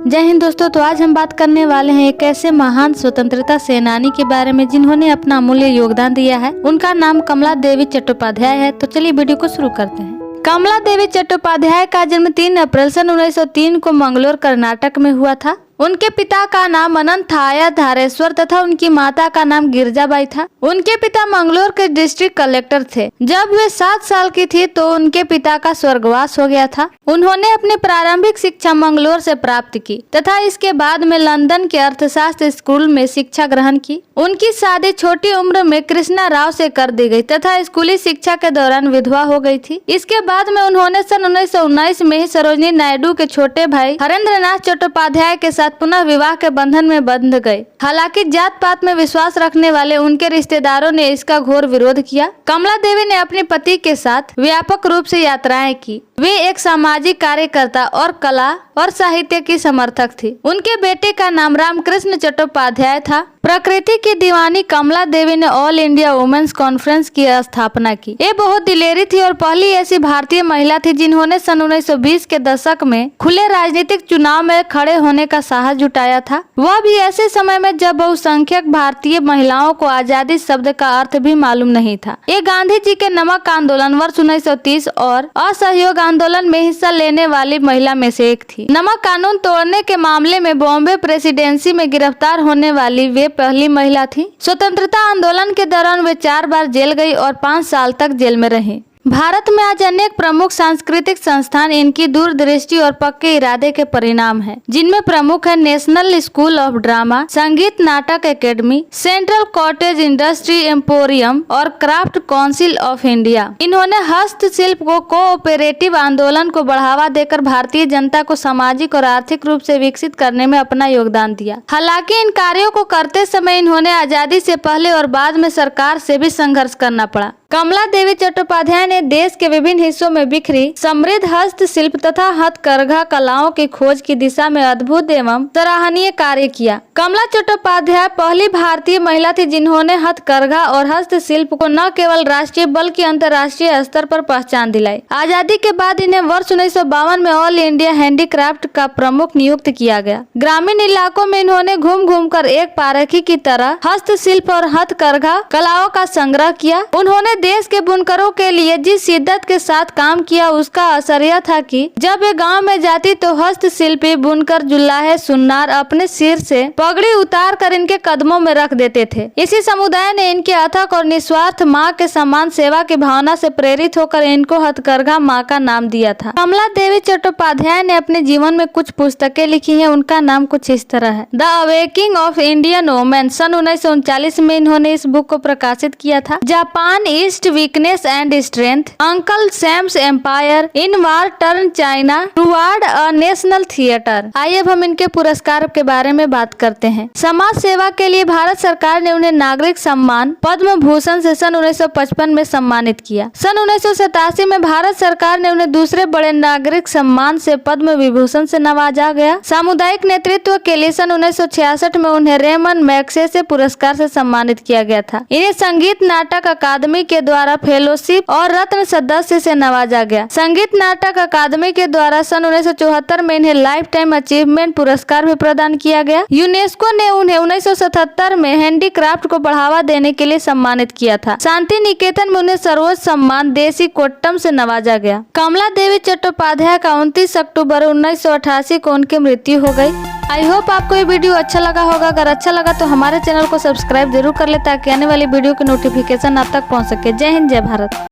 जय हिंद दोस्तों। तो आज हम बात करने वाले हैं एक ऐसे महान स्वतंत्रता सेनानी के बारे में जिन्होंने अपना अमूल्य योगदान दिया है। उनका नाम कमला देवी चट्टोपाध्याय है। तो चलिए वीडियो को शुरू करते हैं। कमला देवी चट्टोपाध्याय का जन्म 3 अप्रैल सन 1903 को मंगलोर कर्नाटक में हुआ था। उनके पिता का नाम अनंत थाया धारेश्वर तथा उनकी माता का नाम गिरजाबाई था। उनके पिता मंगलोर के डिस्ट्रिक्ट कलेक्टर थे। जब वे 7 साल की थी तो उनके पिता का स्वर्गवास हो गया था। उन्होंने अपनी प्रारंभिक शिक्षा मंगलोर से प्राप्त की तथा इसके बाद में लंदन के अर्थशास्त्र स्कूल में शिक्षा ग्रहण की। उनकी शादी छोटी उम्र में कृष्णा राव से कर दी गई तथा स्कूली शिक्षा के दौरान विधवा हो गई थी। इसके बाद में उन्होंने सन 1919 में ही सरोजिनी नायडू के छोटे भाई हरेंद्र नाथ चट्टोपाध्याय के साथ पुनः विवाह के बंधन में बंध गए। हालांकि जात पात में विश्वास रखने वाले उनके रिश्तेदारों ने इसका घोर विरोध किया। कमला देवी ने अपने पति के साथ व्यापक रूप से यात्राएं की। वे एक सामाजिक कार्यकर्ता और कला और साहित्य की समर्थक थी। उनके बेटे का नाम रामकृष्ण चट्टोपाध्याय था। प्रकृति की दीवानी कमला देवी ने ऑल इंडिया वुमेन्स कॉन्फ्रेंस की स्थापना की। ये बहुत दिलेरी थी और पहली ऐसी भारतीय महिला थी जिन्होंने सन 1920 के दशक में खुले राजनीतिक चुनाव में खड़े होने का साहस जुटाया था। वह भी ऐसे समय में जब बहुसंख्यक भारतीय महिलाओं को आजादी शब्द का अर्थ भी मालूम नहीं था। ये गांधी जी के नमक आंदोलन वर्ष 1930 और असहयोग आंदोलन में हिस्सा लेने वाली महिला में से एक थी। नमक कानून तोड़ने के मामले में बॉम्बे प्रेसिडेंसी में गिरफ्तार होने वाली वे पहली महिला थी। स्वतंत्रता आंदोलन के दौरान वे 4 बार जेल गई और 5 साल तक जेल में रही। भारत में आज अनेक प्रमुख सांस्कृतिक संस्थान इनकी दूरदृष्टि और पक्के इरादे के परिणाम हैं, जिनमें प्रमुख है नेशनल स्कूल ऑफ ड्रामा, संगीत नाटक academy, central cottage industry emporium और क्राफ्ट काउंसिल ऑफ इंडिया। इन्होंने हस्तशिल्प को कोऑपरेटिव आंदोलन को बढ़ावा देकर भारतीय जनता को सामाजिक और आर्थिक रूप से विकसित करने में अपना योगदान दिया। हालांकि इन कार्यों को करते समय इन्होंने आजादी से पहले और बाद में सरकार से भी संघर्ष करना पड़ा। कमला देवी चट्टोपाध्याय ने देश के विभिन्न हिस्सों में बिखरी समृद्ध हस्तशिल्प तथा हथकरघा कलाओं की खोज की दिशा में अद्भुत एवं सराहनीय कार्य किया। कमला चट्टोपाध्याय पहली भारतीय महिला थी जिन्होंने हथकरघा और हस्तशिल्प को न केवल राष्ट्रीय बल्कि अंतर्राष्ट्रीय स्तर पर पहचान दिलाई। आजादी के बाद इन्हें वर्ष 1952 में ऑल इंडिया हैंडीक्राफ्ट का प्रमुख नियुक्त किया गया। ग्रामीण इलाकों में इन्होंने घूम घूम कर एक पारखी की तरह हस्तशिल्प और हथकरघा कलाओं का संग्रह किया। उन्होंने देश के बुनकरों के लिए जिस शिद्दत के साथ काम किया उसका असर यह था कि जब वे गांव में जाती तो हस्तशिल्पी बुनकर जुल्लाहे सुन्नार अपने सिर से पगड़ी उतार कर इनके कदमों में रख देते थे। इसी समुदाय ने इनके अथक और निस्वार्थ माँ के समान सेवा की भावना से प्रेरित होकर इनको हथकरघा माँ का नाम दिया था। कमला देवी चट्टोपाध्याय ने अपने जीवन में कुछ पुस्तकें लिखी हैं। उनका नाम कुछ इस तरह है। The awakening of Indian women सन 1939 में इन्होंने इस बुक को प्रकाशित किया था। जापान ईस्ट weakness and strength, uncle Sam's empire, in war torn China toward a national theatre. आइए अब हम इनके पुरस्कार के बारे में बात करते हैं। समाज सेवा के लिए भारत सरकार ने उन्हें नागरिक सम्मान पद्म भूषण से सन 1955 में सम्मानित किया। सन 1987 में भारत सरकार ने उन्हें दूसरे बड़े नागरिक सम्मान से पद्म विभूषण से नवाजा गया। सामुदायिक नेतृत्व के लिए सन 1966 में उन्हें रेमन मैग्सेसे पुरस्कार से सम्मानित किया गया था। इन्हें संगीत नाटक अकादमी के द्वारा फेलोशिप और रत्न सदस्य से नवाजा गया। संगीत नाटक अकादमी के द्वारा सन 1974 में इन्हें लाइफ टाइम अचीवमेंट पुरस्कार भी प्रदान किया गया। यूनेस्को ने उन्हें 1977 में हैंडीक्राफ्ट को बढ़ावा देने के लिए सम्मानित किया था। शांति निकेतन में उन्हें सर्वोच्च सम्मान देसी कोट्टम से नवाजा गया। कमला देवी चट्टोपाध्याय का 29 अक्टूबर 1988 को उनकी मृत्यु हो गई। आई होप आपको ये वीडियो अच्छा लगा होगा। अगर अच्छा लगा तो हमारे चैनल को सब्सक्राइब जरूर कर ले ताकि आने वाली वीडियो की नोटिफिकेशन आप तक पहुंच सके। जय हिंद, जय भारत।